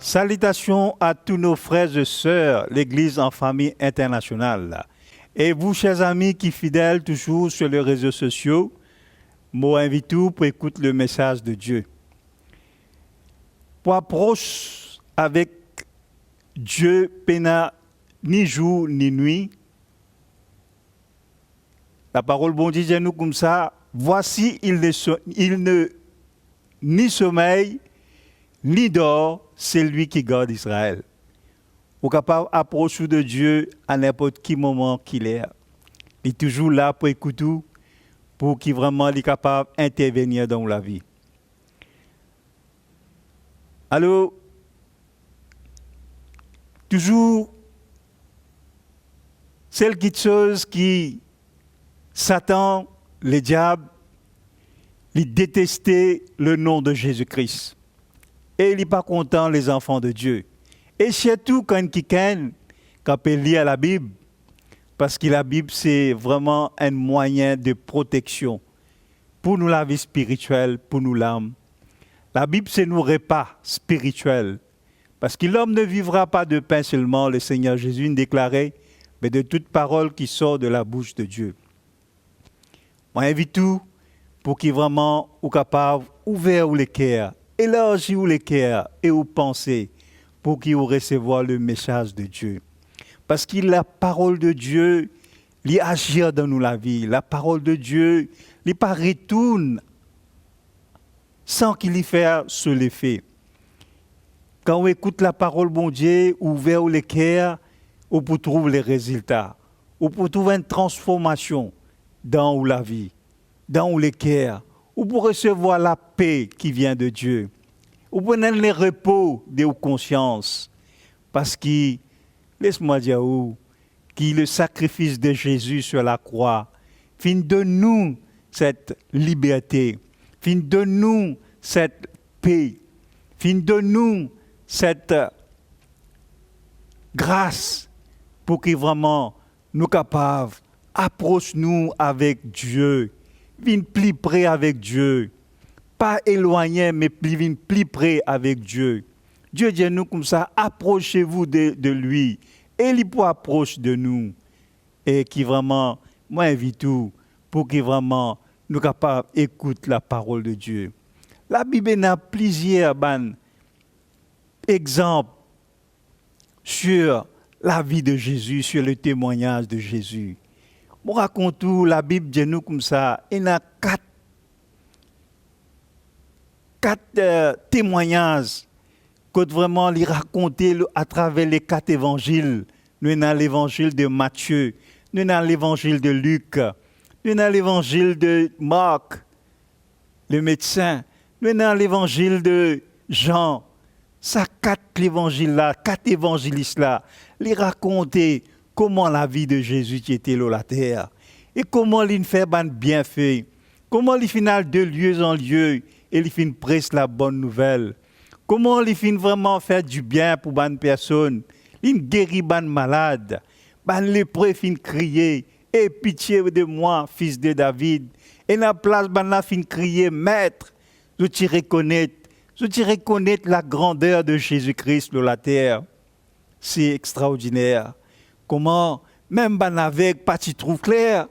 Salutations à tous nos frères et sœurs, l'Église en famille internationale. Et vous, chers amis qui fidèles toujours sur les réseaux sociaux, moi invite tout pour écouter le message de Dieu. Pour approche avec Dieu, pena ni jour ni nuit. La parole bon Dieu dit nous comme ça, voici il ne ni sommeil, ni dort, c'est lui qui garde Israël. Vous êtes capable d'approcher de Dieu à n'importe quel moment qu'il est. Il est toujours là pour écouter, pour qu'il vraiment soit capable d'intervenir dans la vie. Alors, toujours, celle qui chose qui Satan, le diable, il détestait le nom de Jésus-Christ. Et il n'est pas content, les enfants de Dieu. Et surtout quand quelqu'un peut lire la Bible, parce que la Bible, c'est vraiment un moyen de protection pour nous la vie spirituelle, pour nous l'âme. La Bible, c'est nos repas spirituels. Parce que l'homme ne vivra pas de pain seulement, le Seigneur Jésus déclarait, mais de toute parole qui sort de la bouche de Dieu. Moi, invite tout pour qu'il vraiment soit capable d'ouvrir les cœurs, élargir les cœurs et aux pensées pour qu'il recevoir le message de Dieu. Parce que la parole de Dieu, il agit dans nous la vie. La parole de Dieu, il pas retourne sans qu'il y fasse ce l'effet. Quand on écoute la parole bon Dieu, ouvert les cœurs, on peut trouver les résultats. On peut trouver une transformation dans la vie, dans les cœurs. On peut recevoir la paix qui vient de Dieu. On peut donner le repos de vos consciences. Parce que, laisse-moi dire, que le sacrifice de Jésus sur la croix, fin de nous cette liberté, fin de nous cette paix, fin de nous cette grâce pour que vraiment nous capables approche-nous avec Dieu, viens plus près avec Dieu, pas éloigné mais plus près avec Dieu. Dieu dit à nous comme ça, approchez-vous de lui et il peut approcher de nous et qui vraiment, moi invite tout pour que vraiment nous capables d'écouter la parole de Dieu. La Bible a plusieurs exemples sur la vie de Jésus, sur le témoignage de Jésus. On raconte tout, la Bible dit nous comme ça, il y a quatre témoignages que vraiment les raconter à travers les 4 évangiles. Nous avons l'évangile de Matthieu, nous avons l'évangile de Luc, nous avons l'évangile de Marc, le médecin, nous avons l'évangile de Jean. Ça 4 évangiles-là, 4 évangélistes-là, les raconter comment la vie de Jésus qui était sur la terre et comment il fait bien fait, comment il final de lieu en lieu et il fin presse la bonne nouvelle, comment il fin vraiment faire du bien pour bonne personne, il guérit ban malade, ban lépreux fin crier et pitié de moi fils de David et la place ban la fin crier maître, je te reconnais la grandeur de Jésus-Christ sur la terre. C'est extraordinaire. Comment, même avec, pas tu trouves clair,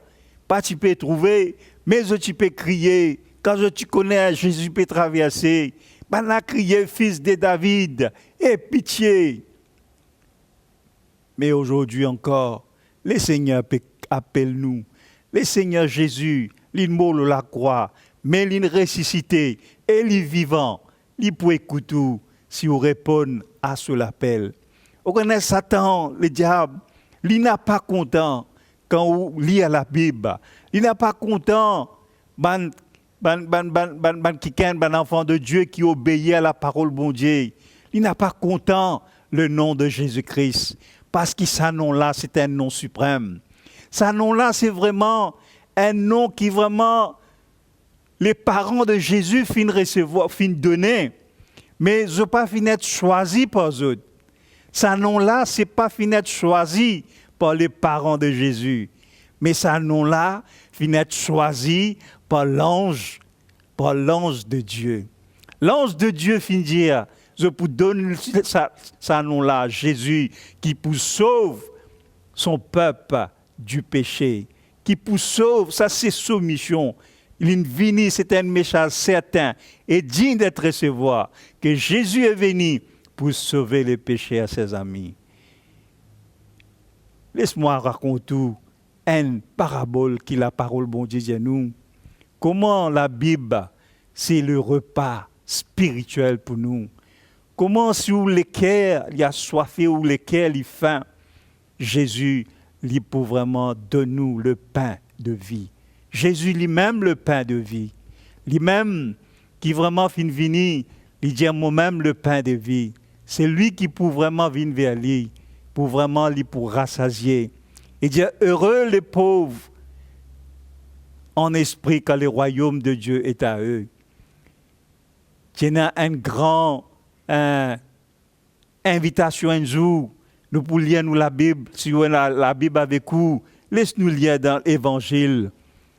pas tu peux trouver, mais tu peux crier. Quand tu connais Jésus peut traverser, a crié fils de David, et pitié. Mais aujourd'hui encore, le Seigneur appelle nous. Le Seigneur Jésus, il mort la croix, mais il ressuscité, et il est vivant. Il peut écouter si on répond à ce appel. On connaît Satan, le diable, il n'est pas content quand on lit la Bible. Il n'est pas content ban enfant de Dieu qui obéit à la parole bon Dieu. Il n'est pas content le nom de Jésus-Christ. Parce que ce nom-là, c'est un nom suprême. Ce nom-là, c'est vraiment un nom qui vraiment les parents de Jésus finissent recevoir, finissent donner, mais je pas fini être choisi par eux. Ce nom-là, c'est pas fini être choisi par les parents de Jésus, mais ce nom-là finit être choisi par l'ange de Dieu. L'ange de Dieu finit dire, je pour donner ça nom-là à Jésus, qui pour sauve son peuple du péché, qui pour sauve, ça c'est soumission. Il vini, c'est un message certain et digne d'être recevoir, que Jésus est venu pour sauver les péchés à ses amis. Laisse-moi raconter une parabole qui la parole bon Dieu dit nous. Comment la Bible, c'est le repas spirituel pour nous. Comment sur lesquels il y a soifé ou lesquels il faim, Jésus lui pour vraiment donner nous le pain de vie. Jésus lui-même le pain de vie. Lui-même qui vraiment fin venir, il dit moi-même le pain de vie. C'est lui qui peut vraiment venir vers lui, pour vraiment lui pour rassasier. Il dit heureux les pauvres en esprit quand le royaume de Dieu est à eux. Il y a une grande invitation un jour. Nous pouvons lire nous la Bible, si vous avez la Bible avec vous, laisse-nous lire dans l'Évangile.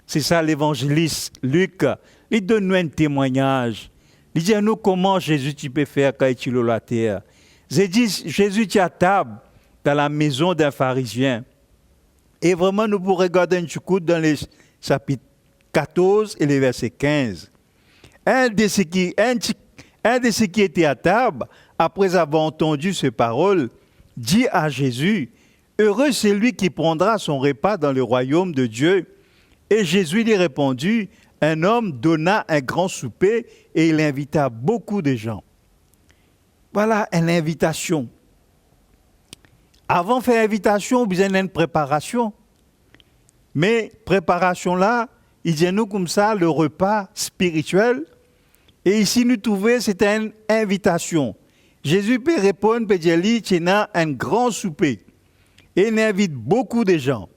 C'est ça l'évangéliste Luc. Il donne nous un témoignage. Il dit à nous comment Jésus tu peux faire quand il est sur la terre. Jésus tu à table dans la maison d'un pharisien. Et vraiment nous pouvons regarder un petit coup dans les chapitres 14 et les versets 15. Un de ceux qui étaient à table, après avoir entendu ces paroles, dit à Jésus, « Heureux celui qui prendra son repas dans le royaume de Dieu. » Et Jésus lui répondit, « Un homme donna un grand souper et il invita beaucoup de gens. » Voilà une invitation. Avant de faire invitation, vous avez une préparation. Mais préparation là, il dit nous comme ça, le repas spirituel. Et ici, nous trouvons, c'est une invitation. Jésus peut répondre, peut dire, il y a un grand souper. Et il invite beaucoup de gens.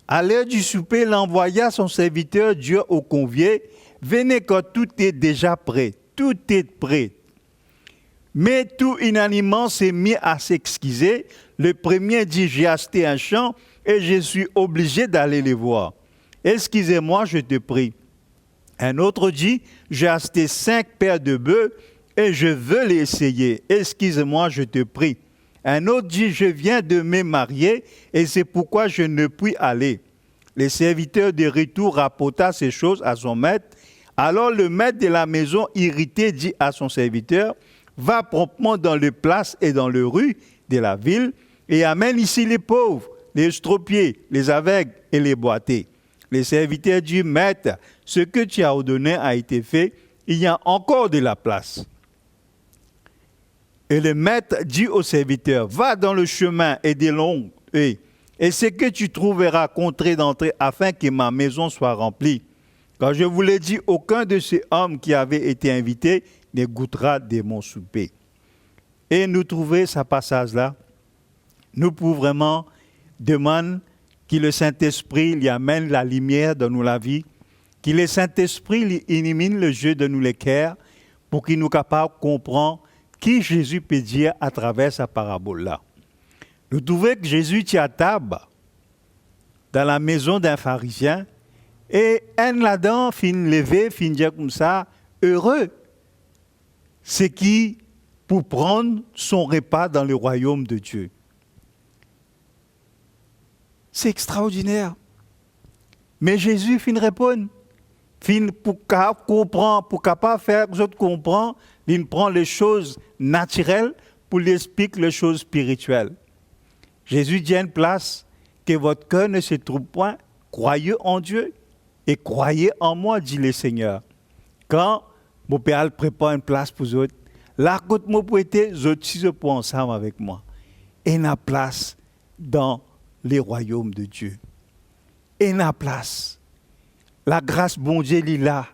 À l'heure du souper, il envoya son serviteur Dieu au convié. Venez quand tout est déjà prêt. Tout est prêt. Mais tout unanimement s'est mis à s'excuser. Le premier dit, j'ai acheté un champ et je suis obligé d'aller les voir. Excusez-moi, je te prie. Un autre dit, j'ai acheté 5 paires de bœufs et je veux les essayer. Excuse-moi, je te prie. Un autre dit, je viens de me marier et c'est pourquoi je ne puis aller. Le serviteur de retour rapporta ces choses à son maître. Alors le maître de la maison, irrité, dit à son serviteur, va promptement dans les places et dans les rues de la ville et amène ici les pauvres, les estropiés, les aveugles et les boités. Le serviteur dit, maître, ce que tu as ordonné a été fait, il y a encore de la place. Et le maître dit au serviteur, va dans le chemin et des longues et ce que tu trouveras contré d'entrée afin que ma maison soit remplie. Quand je vous l'ai dit, aucun de ces hommes qui avaient été invités ne goûtera de mon souper. Et nous trouvons ce passage-là, nous pouvons vraiment demander que le Saint-Esprit lui amène la lumière dans nous la vie, que le Saint-Esprit lui illumine le jeu de nous les cœurs pour qu'il nous capable de comprendre qui Jésus peut dire à travers sa parabole-là. Nous trouvons que Jésus est à table dans la maison d'un pharisien et un là-dedans fin levé, fin dire comme ça, heureux, c'est qui pour prendre son repas dans le royaume de Dieu. C'est extraordinaire. Mais Jésus fin répond, fin pour comprendre, pour capable faire que les autres comprennent, il prend les choses naturelles pour lui expliquer les choses spirituelles. Jésus dit à une place que votre cœur ne se trouve point, croyez en Dieu et croyez en moi, dit le Seigneur. Quand mon Père prépare une place pour vous autres, là, quand moi pour être, vous aussi pour ensemble avec moi. Et une place dans les royaumes de Dieu. Et une place. La grâce bon Dieu est là.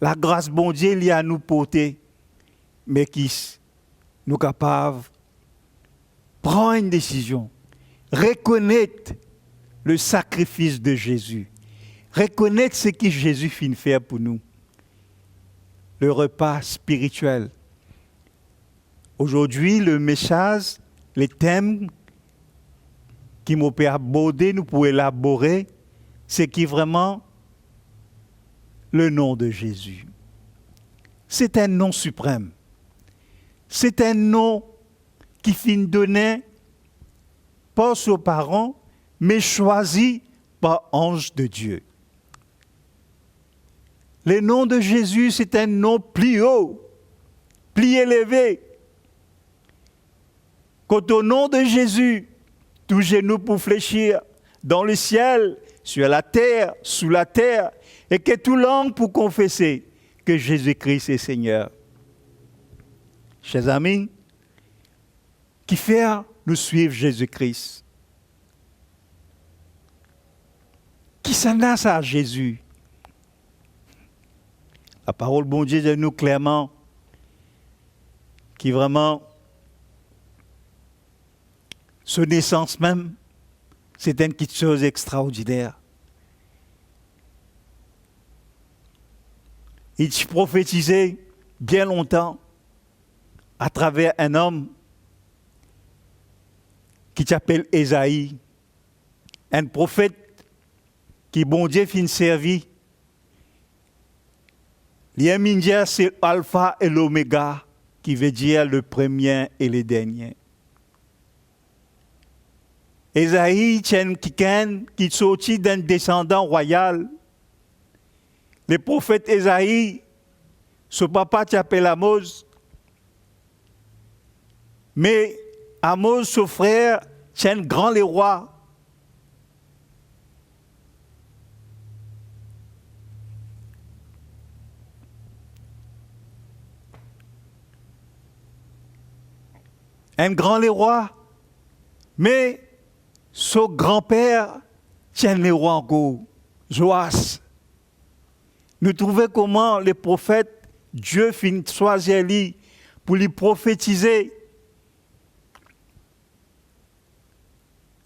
La grâce bon Dieu est à nous porter. Mais qui nous capables de prendre une décision. Reconnaître le sacrifice de Jésus. Reconnaître ce que Jésus finit faire pour nous. Le repas spirituel. Aujourd'hui, le message, les thèmes qui m'ont abordé, nous pouvons élaborer, c'est qui vraiment le nom de Jésus. C'est un nom suprême. c'est un nom qui finit donné pas aux parents, mais choisi par ange de Dieu. Le nom de Jésus, c'est un nom plus haut, plus élevé. Quant au nom de Jésus, tout genou pour fléchir dans le ciel, sur la terre, sous la terre, et que tout langue pour confesser que Jésus-Christ est Seigneur. Chers amis, qui faire nous suivre Jésus-Christ? Qui s'adresse à Jésus? La parole bon Dieu de nous clairement, qui vraiment, sa naissance même, c'est une petite chose extraordinaire. Il prophétisait bien longtemps à travers un homme qui s'appelle Ésaïe, un prophète qui bon Dieu fin servi. L'Iemindia, c'est l'alpha et l'oméga, qui veut dire le premier et le dernier. Ésaïe, c'est quelqu'un qui sortit d'un descendant royal. Le prophète Ésaïe, son papa s'appelle Amos. Mais Amos, son frère, c'est un grand les rois. Un grand les rois. Mais son grand-père, c'est les rois encore, Joas. Nous trouvons comment les prophètes, Dieu finit choisir lui pour lui prophétiser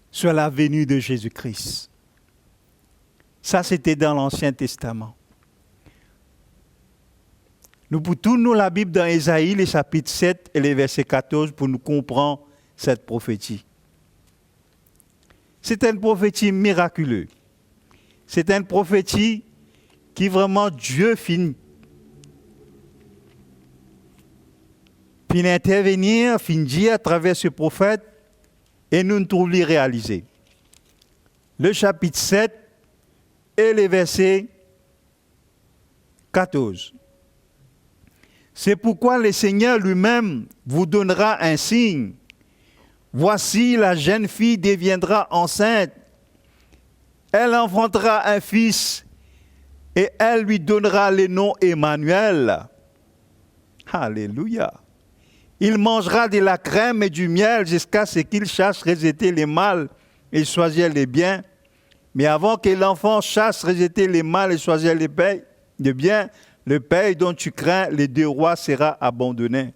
sur la venue de Jésus-Christ. Ça, c'était dans l'Ancien Testament. Nous pouvons tourner la Bible dans Ésaïe, le chapitre 7 et le verset 14, pour nous comprendre cette prophétie. C'est une prophétie miraculeuse. C'est une prophétie qui vraiment Dieu finit intervenir, finit dire à travers ce prophète, et nous trouvons les réaliser. Le chapitre 7 et le verset 14. C'est pourquoi le Seigneur lui-même vous donnera un signe. Voici, la jeune fille deviendra enceinte. Elle enfantera un fils et elle lui donnera le nom Emmanuel. Alléluia. Il mangera de la crème et du miel jusqu'à ce qu'il chasse rejeter les mal et choisir les biens. Mais avant que l'enfant chasse rejeter les mal et choisir les biens, le pays dont tu crains les deux rois sera abandonné.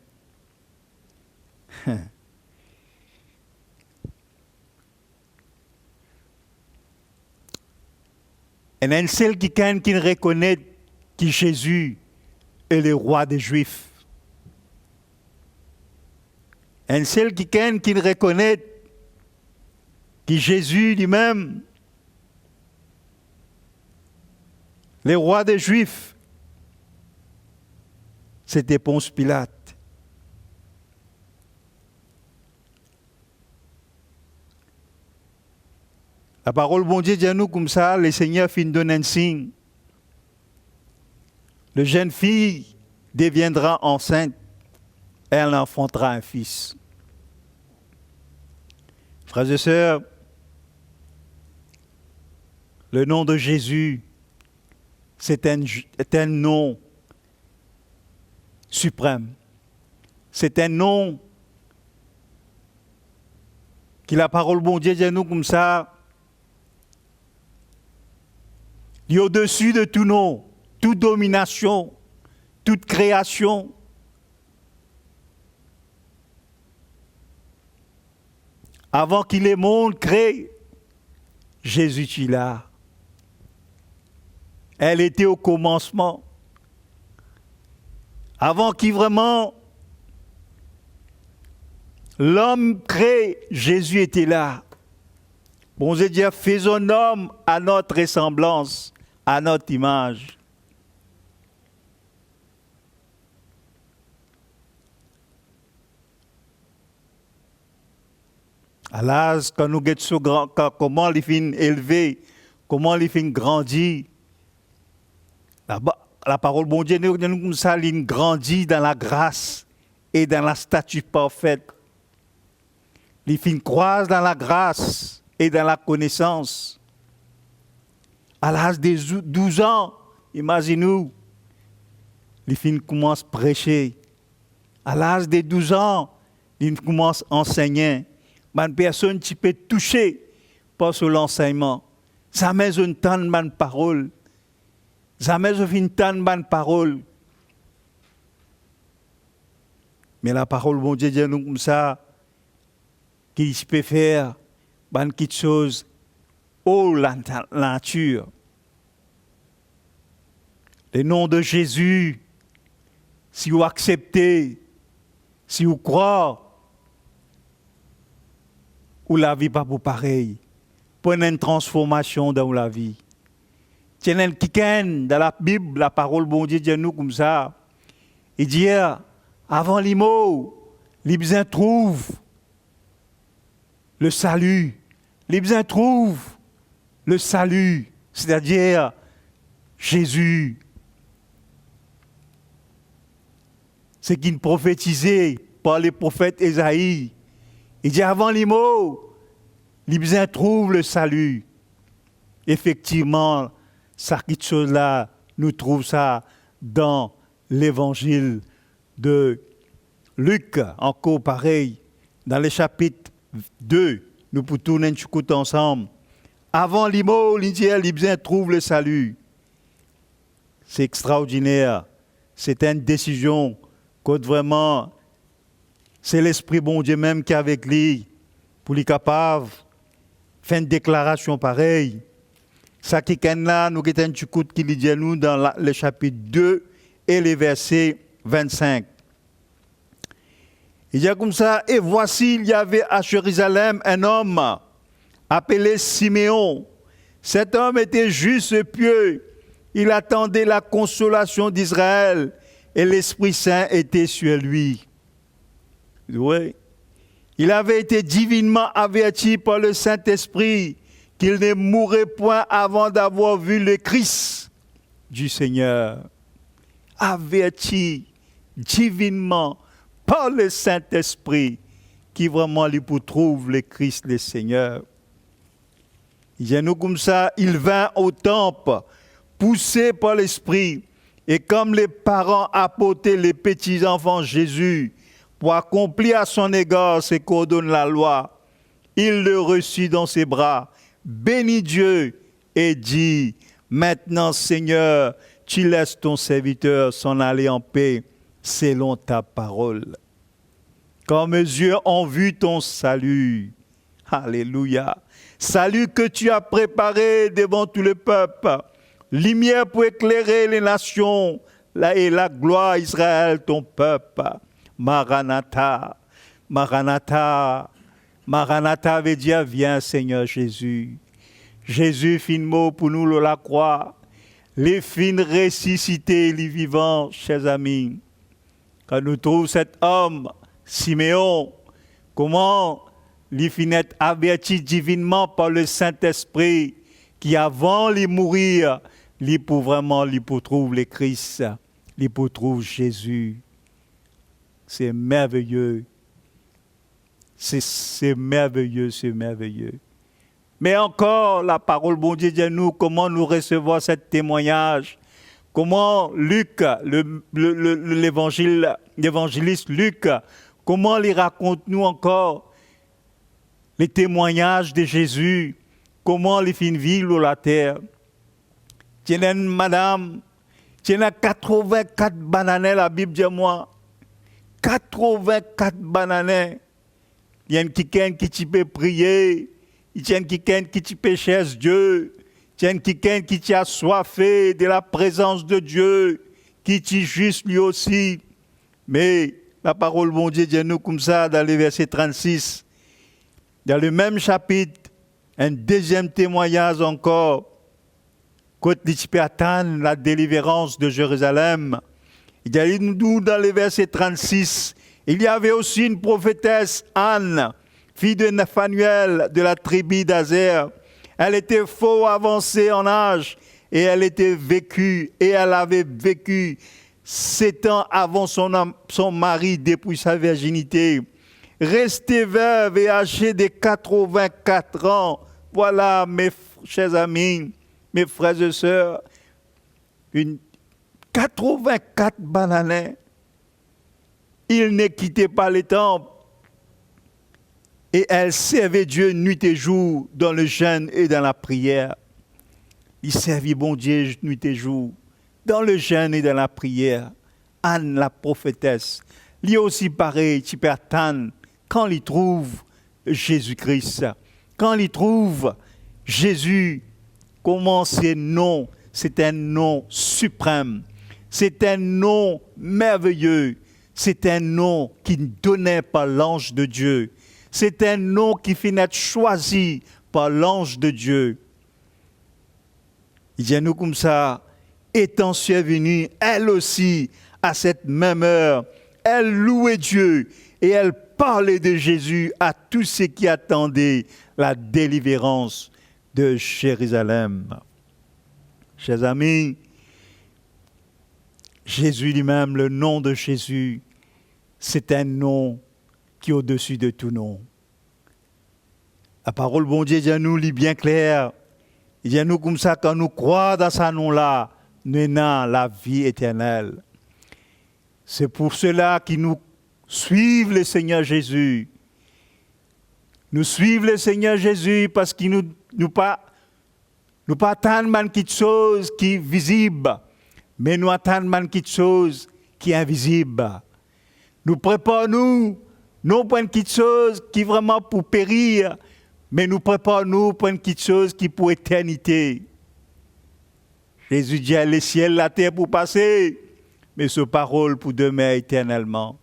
Il y a un seul qui reconnaît que Jésus est le roi des Juifs. Un seul qui reconnaît que Jésus lui-même, le roi des Juifs, c'était Ponce Pilate. La parole bon Dieu dit à nous comme ça, le Seigneur fin donne un signe. La jeune fille deviendra enceinte, elle enfantera un fils. Frères et sœurs, le nom de Jésus, c'est un nom suprême. C'est un nom que la parole bon Dieu dit à nous comme ça, il est au-dessus de tout nom, toute domination, toute création. Avant qu'il le monde crée, Jésus est là. Elle était au commencement. Avant qu'il vraiment l'homme crée, Jésus était là. Bon Dieu dit, faisons homme à notre ressemblance, à notre image. À l'âge, quand nous regardons comment les filles élevées, comment les filles grandissent, la parole bon Dieu nous dit comme ça, ils grandissent dans la grâce et dans la stature parfaite. Les filles croisent dans la grâce et dans la connaissance. À l'âge de 12 ans, imaginez-vous, les filles commencent à prêcher. À l'âge de 12 ans, ils commencent à enseigner. Une personne qui peut toucher par l'enseignement. Jamais je n'entends ma parole. Jamais je n'entends ma parole. Mais la parole, bon Dieu, dit nous comme ça, qu'il peut faire quelque chose au la nature. Le nom de Jésus, si vous acceptez, si vous croyez, ou la vie pas pour pareil. Prenez une transformation dans la vie. Tiens, quelqu'un dans la Bible, la parole bon Dieu dit nous comme ça. Il dit avant les mots, les besoins trouvent le salut. Les besoins trouvent le salut, c'est-à-dire Jésus. C'est qu'il prophétisait par les prophètes Ésaïe. Il dit avant les mots, les besoins trouvent le salut. Effectivement, ça quelque chose là, nous trouvons ça dans l'évangile de Luc, encore pareil, dans le chapitre 2, nous pouvons tourner un coup ensemble. Avant les mots, les besoins trouvent le salut. C'est extraordinaire. C'est une décision que vraiment, c'est l'Esprit bon Dieu même qui est avec lui pour lui capable de faire une déclaration pareille. Ça qui est là, nous avons un petit coup qui dit à nous dans le chapitre 2 et les versets 25. Il dit comme ça, et voici, il y avait à Jérusalem un homme appelé Siméon. Cet homme était juste et pieux. Il attendait la consolation d'Israël et l'Esprit Saint était sur lui. Oui. Il avait été divinement averti par le Saint-Esprit qu'il ne mourrait point avant d'avoir vu le Christ du Seigneur. Averti divinement par le Saint-Esprit qui vraiment lui trouve le Christ le Seigneur. Il y a nous comme ça, il vint au temple, poussé par l'Esprit, et comme les parents apportaient les petits-enfants Jésus pour accomplir à son égard ce qu'ordonne la loi, il le reçut dans ses bras, bénit Dieu et dit, maintenant Seigneur, tu laisses ton serviteur s'en aller en paix selon ta parole. Quand mes yeux ont vu ton salut, alléluia, salut que tu as préparé devant tout le peuple, lumière pour éclairer les nations, et la gloire Israël, ton peuple. Maranatha, Maranatha, Maranatha veut dire viens Seigneur Jésus. Jésus fin mot pour nous la croix. Les fins ressuscités, les vivants, chers amis. Quand nous trouvons cet homme, Siméon, comment les fins avertis divinement par le Saint-Esprit, qui avant de mourir, les pour vraiment les pour trouver le Christ, les pour trouver Jésus. C'est merveilleux. C'est merveilleux, c'est merveilleux. Mais encore, la parole bon Dieu dit à nous comment nous recevons ce témoignage. Comment Luc, l'évangéliste Luc, comment il raconte nous encore les témoignages de Jésus, comment les fins vivent sur la terre. Tiens, madame, tiens, 84 bananes, la Bible dit moi. 84 bananes. Il y a quelqu'un qui peut prier, il y a quelqu'un qui peut chercher Dieu, il y a quelqu'un qui a soifé de la présence de Dieu, qui est juste lui aussi. Mais la parole bon Dieu dit nous comme ça dans le verset 36, dans le même chapitre, un deuxième témoignage encore, quand il peut attendre la délivrance de Jérusalem. Il y a nous dans le verset 36, il y avait aussi une prophétesse, Anne, fille de Nathanaël de la tribu d'Azer. Elle était fort avancée en âge et elle avait vécu 7 ans avant son mari depuis sa virginité. Restée veuve et âgée de 84 ans. Voilà, mes chers amis, mes frères et sœurs, 84 bananes. Il ne quittait pas les temples. Et elle servait Dieu nuit et jour dans le jeûne et dans la prière. Il servit bon Dieu nuit et jour dans le jeûne et dans la prière. Anne la prophétesse, lui aussi pareil, tu peux attendre quand il trouve Jésus-Christ, quand il trouve Jésus, comment c'est nom, c'est un nom suprême, c'est un nom merveilleux, c'est un nom qui donnait par l'ange de Dieu. C'est un nom qui finit être choisi par l'ange de Dieu. Il dit à nous comme ça, étant survenue, elle aussi, à cette même heure, elle louait Dieu et elle parlait de Jésus à tous ceux qui attendaient la délivrance de Jérusalem. Chers amis, Jésus lui-même, le nom de Jésus, c'est un nom qui est au-dessus de tout nom. La parole bon Dieu dit à nous, lit bien clair. Il dit à nous comme ça, quand nous croyons dans ce nom-là, nous avons la vie éternelle. C'est pour cela que nous suivons le Seigneur Jésus. Nous suivons le Seigneur Jésus parce qu'il nous pas attendons quelque chose qui est visible, mais nous attendons quelque chose qui est invisible. Nous préparons non pour quelque chose qui est vraiment pour périr, mais nous préparons pour quelque chose qui est pour éternité. Jésus dit à les ciels, la terre pour passer, mais ce parole pour demeurer éternellement.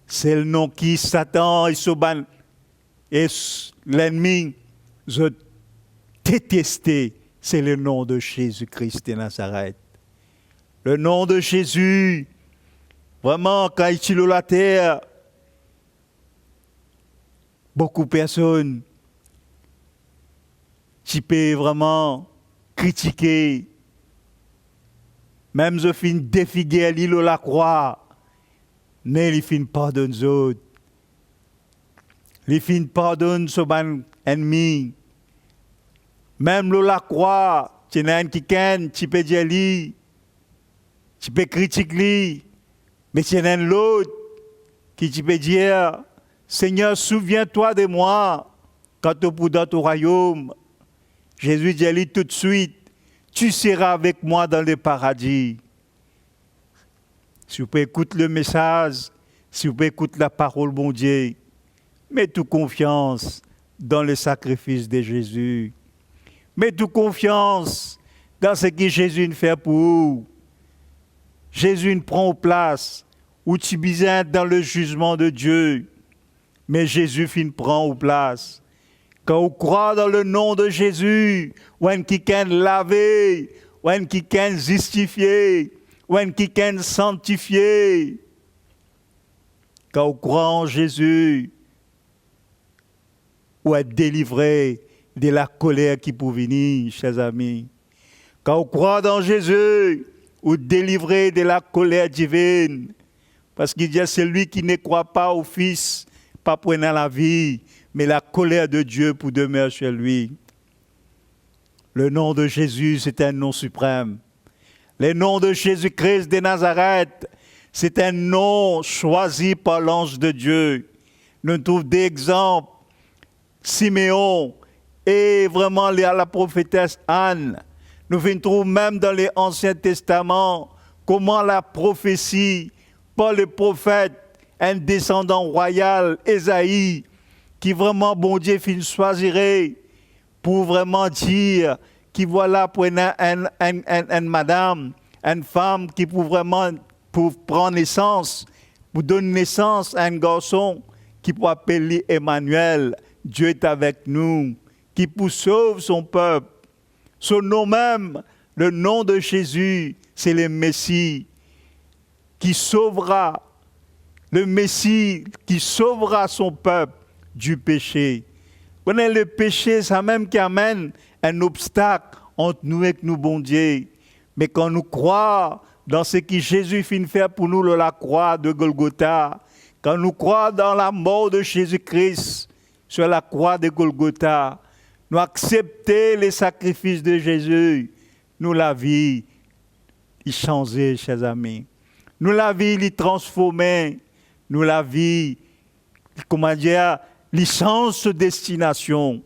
C'est le nom qui Satan et l'ennemi ont détesté, c'est le nom de Jésus-Christ de Nazareth. Le nom de Jésus, vraiment, quand il est sur la terre, beaucoup de personnes qui peuvent vraiment critiquer, même je finis défiguer l'île de la croix, mais il finit pardonner les autres. Il finit pardonner son ennemi. Même la croix, tu n'as qui tu peux dire lui, tu peux critiquer, mais tu n'as l'autre qui tu peux dire, Seigneur, souviens-toi de moi quand tu es dans ton royaume. Jésus dit à lui tout de suite, tu seras avec moi dans le paradis. Si vous pouvez écouter le message, si vous pouvez écouter la parole, bon Dieu, mets toute confiance dans le sacrifice de Jésus. Mets toute confiance dans ce que Jésus fait pour vous. Jésus prend place où tu besoin dans le jugement de Dieu. Mais Jésus prend place. Quand on croit dans le nom de Jésus, on qui can laver, on qui can justifier, on qui can sanctifier. Quand on croit en Jésus, on est délivré de la colère qui peut venir, chers amis. Quand on croit dans Jésus, on est délivré de la colère divine. Parce qu'il dit, c'est lui qui ne croit pas au Fils, pas prenant la vie, mais la colère de Dieu pour demeurer chez lui. Le nom de Jésus, c'est un nom suprême. Le nom de Jésus-Christ de Nazareth, c'est un nom choisi par l'ange de Dieu. Nous trouvons des exemples. Siméon et vraiment la prophétesse Anne. Nous trouvons même dans l'Ancien Testament comment la prophétie par le prophète, un descendant royal, Ésaïe, qui vraiment, bon Dieu, choisirait pour vraiment dire qui voilà pour une madame, une femme qui pour vraiment pour prendre naissance, pour donner naissance à un garçon qui peut appeler Emmanuel. Dieu est avec nous, qui pour sauver son peuple. Son nom même, le nom de Jésus, c'est le Messie qui sauvera le Messie qui sauvera son peuple du péché. Connaît le péché, ça même qui amène un obstacle entre nous et nous, bon Dieu. Mais quand nous croyons dans ce que Jésus finit faire pour nous, la croix de Golgotha, quand nous croyons dans la mort de Jésus-Christ sur la croix de Golgotha, nous acceptons les sacrifices de Jésus, nous la vie est changée, chers amis. Nous la vie est transformée, nous la vie, comment dire, il change sa destination.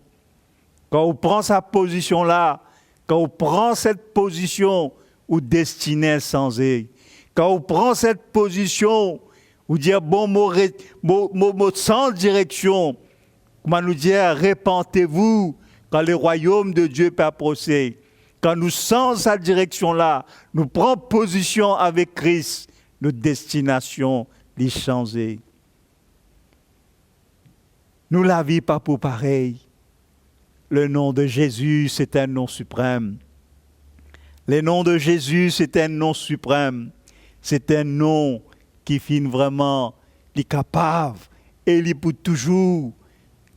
Quand on prend sa position là, quand on prend cette position, ou destinée changée. Quand on prend cette position, ou dire bon mot sans direction, comment nous dire répentez-vous quand le royaume de Dieu peut approcher. Quand nous sens cette direction-là, nous prenons position avec Christ, notre destination est changée. Nous la vivons pas pour pareil. Le nom de Jésus, c'est un nom suprême. Le nom de Jésus, c'est un nom suprême. C'est un nom qui finit vraiment, il est capable, et il est pour toujours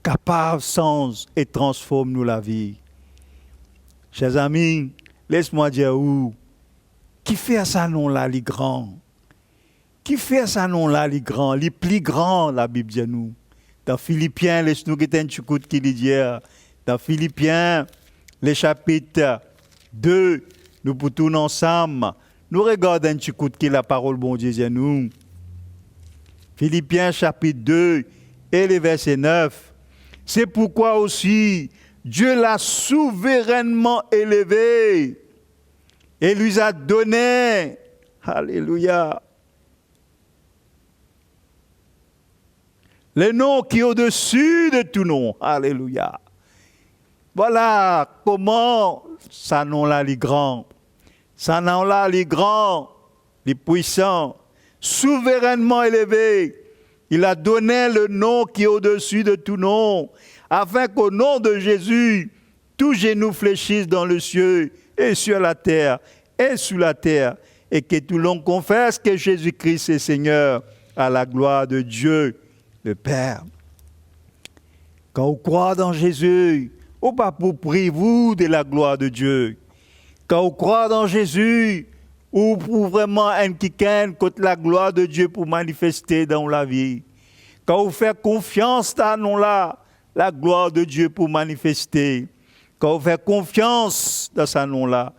capable, sens et transforme nous la vie. Chers amis, laisse-moi dire où, qui fait ça nom-là, les grands? Qui fait ça nom-là, les grands? Les plus grands, la Bible dit nous. Dans Philippiens, laisse-nous guetter un petit coup de qui dit, dans Philippiens, le chapitre 2, nous pour tourner ensemble, nous regardons un petit coup de qui la parole bon Dieu dit nous. Philippiens chapitre 2 et le verset 9. C'est pourquoi aussi Dieu l'a souverainement élevé et lui a donné, alléluia, le nom qui est au-dessus de tout nom, alléluia. Voilà comment ça nom-là les grands, ça nom-là les grands, les puissants, souverainement élevé. Il a donné le nom qui est au-dessus de tout nom, afin qu'au nom de Jésus, tout genou fléchisse dans le ciel et sur la terre et sous la terre, et que tout l'on confesse que Jésus-Christ est Seigneur, à la gloire de Dieu, le Père. Quand on croit dans Jésus, on pas pour priver de la gloire de Dieu. Quand on croit dans Jésus, ou pour vraiment un quelqu'un contre la gloire de Dieu pour manifester dans la vie. Quand on fait confiance à nous là, la gloire de Dieu pour manifester. Quand on fait confiance dans ce nom-là,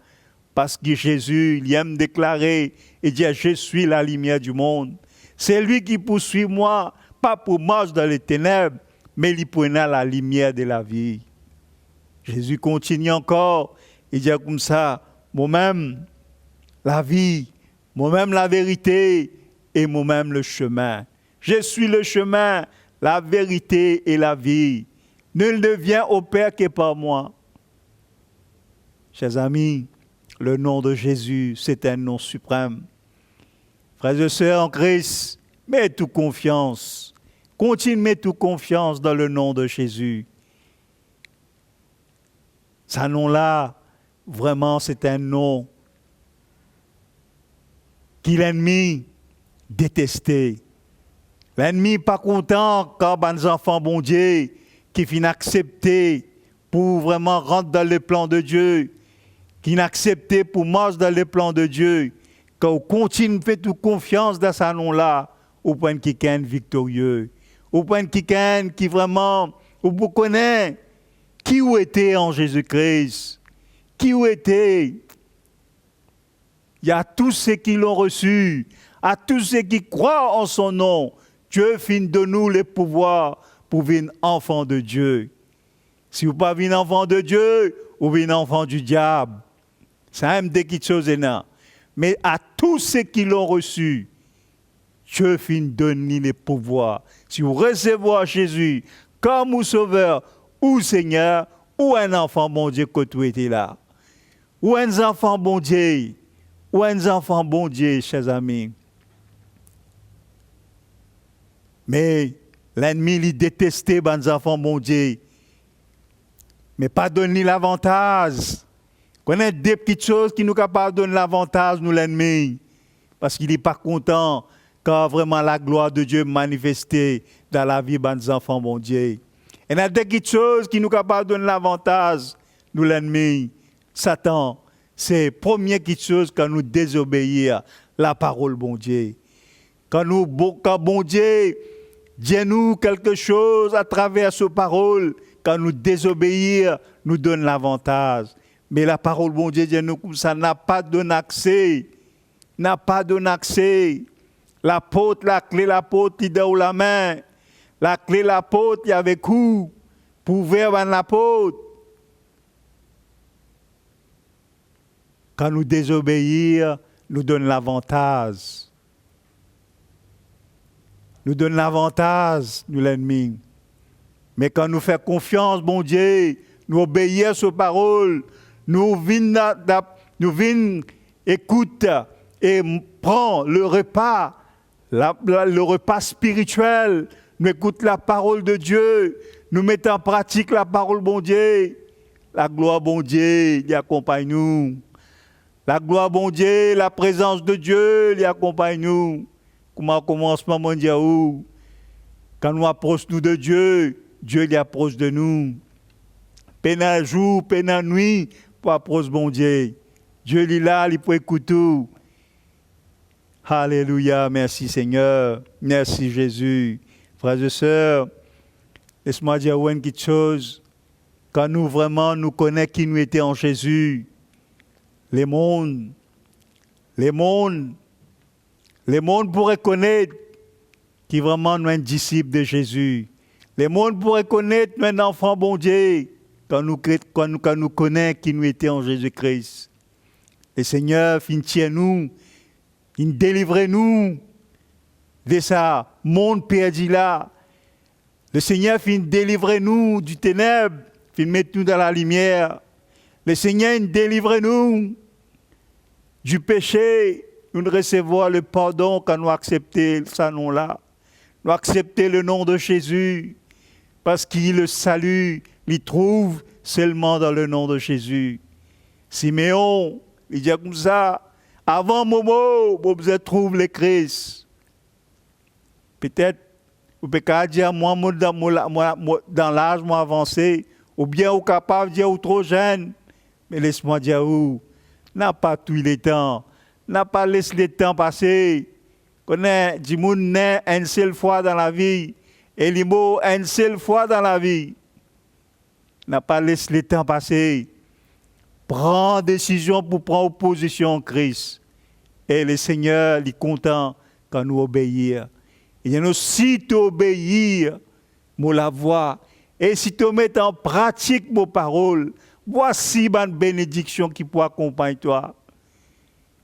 parce que Jésus, il aime déclarer et dire, je suis la lumière du monde. C'est lui qui poursuit moi, pas pour marcher dans les ténèbres, mais il prenait la lumière de la vie. Jésus continue encore et dit comme ça, moi-même, la vie, moi-même la vérité et moi-même le chemin. Je suis le chemin, la vérité et la vie. Nul ne vient au Père que par moi. Chers amis, le nom de Jésus, c'est un nom suprême. Frères et sœurs en Christ, mets toute confiance. Continue, mets toute confiance dans le nom de Jésus. Ce nom-là, vraiment, c'est un nom qui l'ennemi détesté. L'ennemi pas content quand les enfants bon Dieu qui finissent accepter pour vraiment rentrer dans le plan de Dieu, qui n'acceptent pour marcher dans le plan de Dieu, quand on continue de faire toute confiance dans ce nom-là, au point quelqu'un victorieux, au point quelqu'un qui vraiment, vous connaissez qui vous était en Jésus-Christ, qui vous était. Il y a tous ceux qui l'ont reçu, à tous ceux qui croient en son nom. Dieu finit de nous le pouvoir pour devenir enfant de Dieu. Si vous ne pas un enfant de Dieu, vous êtes un enfant du diable. C'est un des petites choses énormes. Mais à tous ceux qui l'ont reçu, Dieu finit de donner le pouvoir. Si vous recevez Jésus comme vous sauveur ou Seigneur, ou un enfant bon Dieu que tu étais là, ou un enfant bon Dieu, ou un enfant bon Dieu, chers amis. Mais l'ennemi, il détestait les enfants bon Dieu. Mais pas donner l'avantage. Connaît des petites choses qui nous capables de donner l'avantage, nous l'ennemi. Parce qu'il n'est pas content quand vraiment la gloire de Dieu est manifestée dans la vie de nos enfants, bon Dieu. Et il y a des petites choses qui nous capables de donner l'avantage, nous l'ennemi, Satan. C'est la première petite chose quand nous désobéissons la parole, bon Dieu. Quand bon Dieu dit nous quelque chose à travers sa parole, quand nous désobéissons, nous donne l'avantage. Mais la parole, bon Dieu, dit nous comme ça, n'a pas donné accès. N'a pas donné accès. L'apôtre, la clé, l'apôtre, il dans la main. La clé, l'apôtre, il y avait coup. Pouvoir à l'apôtre. Quand nous désobéissons, nous donne l'avantage. Nous donne l'avantage, nous l'ennemi. Mais quand nous faisons confiance, bon Dieu, nous obéissons à sa parole, nous venons écoute et prend le repas, le repas spirituel, nous écoutons la parole de Dieu, nous mettons en pratique la parole, bon Dieu. La gloire, bon Dieu, il accompagne nous. La gloire, bon Dieu, la présence de Dieu, il accompagne nous. Comment commencement mondial où? Quand nous approchons de Dieu, Dieu il approche de nous. Peine à jour, peine à nuit, pour approcher bon Dieu. Dieu il est là, il peut écouter tout. Alléluia, merci Seigneur, merci Jésus. Frères et sœurs, laisse-moi dire une petite chose. Quand nous vraiment nous connaissons qui nous étions en Jésus, les mondes pourraient connaître qui vraiment nous un disciple de Jésus. Les mondes pourraient connaître un enfant bon Dieu quand nous connaissons qui nous étions en Jésus-Christ. Le Seigneur finit nous, il délivre nous de ce monde perdu là. Le Seigneur finit délivrer nous du ténèbre, finit mettre nous dans la lumière. Le Seigneur délivre nous du péché. Nous recevons le pardon quand nous acceptons ce nom-là. Nous acceptons le nom de Jésus parce qu'il le salue, il trouve seulement dans le nom de Jésus. Siméon, il dit comme ça, avant Momo, vous trouve le Christ. Peut-être, vous pouvez dire, moi, dans l'âge, moi avancé, ou bien vous capable de dire, ou trop jeune, mais laisse-moi dire, n'a pas tout le temps, n'a pas laissé le temps passer. Connaît, du monde naît une seule fois dans la vie, et les mots une seule fois dans la vie. N'a pas laissé le temps passer. Prends décision pour prendre position en Christ. Et le Seigneur il est content quand nous obéissons. Et nous, si tu obéis, nous la voix. Et si tu mets en pratique nos paroles, voici une bénédiction qui peut accompagner toi.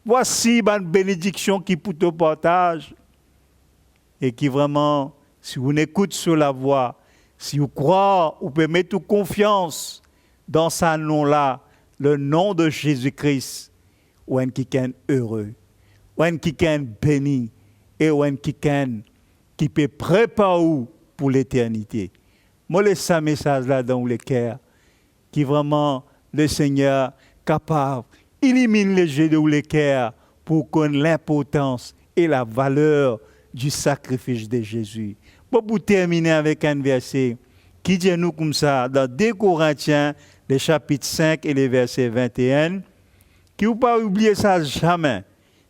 Voici une bénédiction qui peut te partager. Et qui vraiment, si vous écoutez sur la voix, si vous croyez, vous pouvez mettre confiance dans ce nom-là, le nom de Jésus-Christ, ou un qui est heureux, ou un qui est béni, et ou un qui peut préparer pour l'éternité. Moi, laisse ce message-là dans le cœur, qui vraiment, le Seigneur, capable, élimine les jeux de le cœur pour connaître l'importance et la valeur du sacrifice de Jésus. Pour terminer avec un verset qui dit nous comme ça, dans 2 Corinthiens, le chapitre 5 et le verset 21, qui ne pas oublier ça jamais.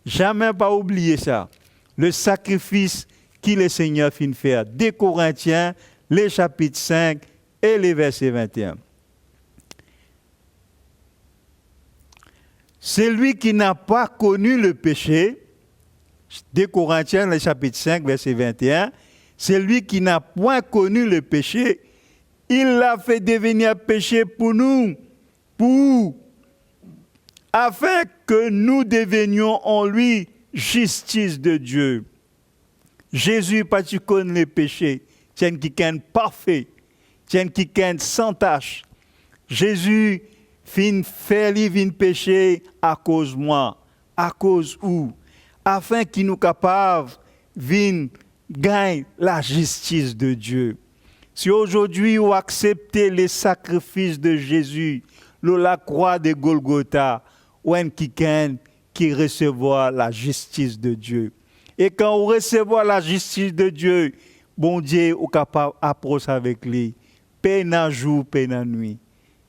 Jamais pas oublier ça. Le sacrifice qui le Seigneur finit faire. 2 Corinthiens, le chapitre 5 et le verset 21. Celui qui n'a pas connu le péché, 2 Corinthiens, le chapitre 5, verset 21, celui qui n'a point connu le péché, il l'a fait devenir péché pour nous, afin que nous devenions en lui justice de Dieu. Jésus, pas tu connais le péché, tiens qui est parfait, tiens qui est sans tache. Jésus fin faire vin péché à cause moi, à cause où, afin qu'il nous capable vin gagner la justice de Dieu. Si aujourd'hui vous acceptez les sacrifices de Jésus, la croix de Golgotha, ou un qui recevra la justice de Dieu. Et quand vous recevez la justice de Dieu, bon Dieu, vous êtes capable d'approcher avec lui. Peine à jour, peine à nuit.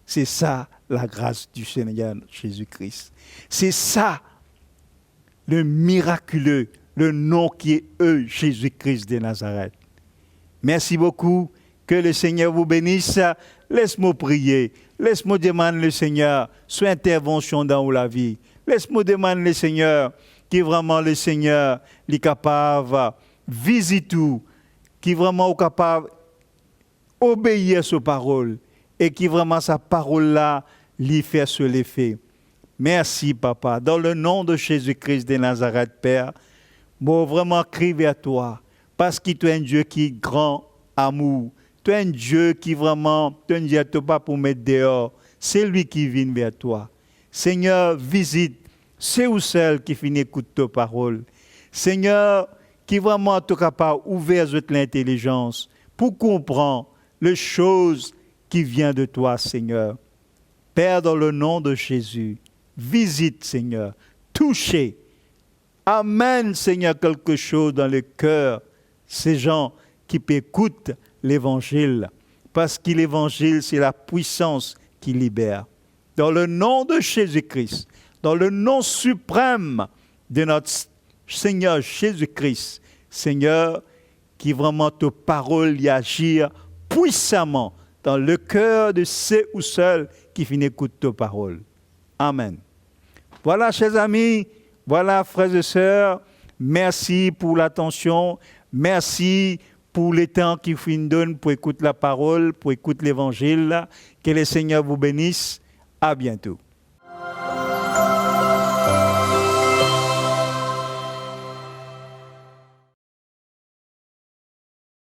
C'est ça la grâce du Seigneur Jésus-Christ. C'est ça le miraculeux, le nom qui est eux, Jésus-Christ de Nazareth. Merci beaucoup. Que le Seigneur vous bénisse. Laisse-moi prier. Laisse-moi demander le Seigneur son intervention dans la vie. Laisse-moi demander le Seigneur qui vraiment le Seigneur est capable de visiter tout, qui vraiment est capable d'obéir à sa parole et qui vraiment sa parole-là lui fait se l'effet. Merci, Papa. Dans le nom de Jésus-Christ de Nazareth, Père, moi vraiment crie vers toi parce que tu es un Dieu qui est grand amour. Tu es un Dieu qui vraiment, tu es un Dieu qui pas pour mettre dehors. C'est lui qui vient vers toi. Seigneur, visite ceux ou celles qui finissent d'écouter ta parole. Seigneur, qui vraiment est capable d'ouvrir l'intelligence pour comprendre les choses qui viennent de toi, Seigneur. Père, dans le nom de Jésus, visite, Seigneur, touchez, amène, Seigneur, quelque chose dans le cœur, ces gens qui écoutent l'Évangile, parce que l'Évangile, c'est la puissance qui libère. Dans le nom de Jésus-Christ, dans le nom suprême de notre Seigneur Jésus-Christ, Seigneur, qui vraiment ta parole y agir puissamment dans le cœur de ceux ou celles qui finissent d'écouter ta parole. Amen. Voilà, chers amis, voilà, frères et sœurs, merci pour l'attention, merci pour le temps qu'il nous donne pour écouter la parole, pour écouter l'Évangile. Que le Seigneur vous bénisse. À bientôt.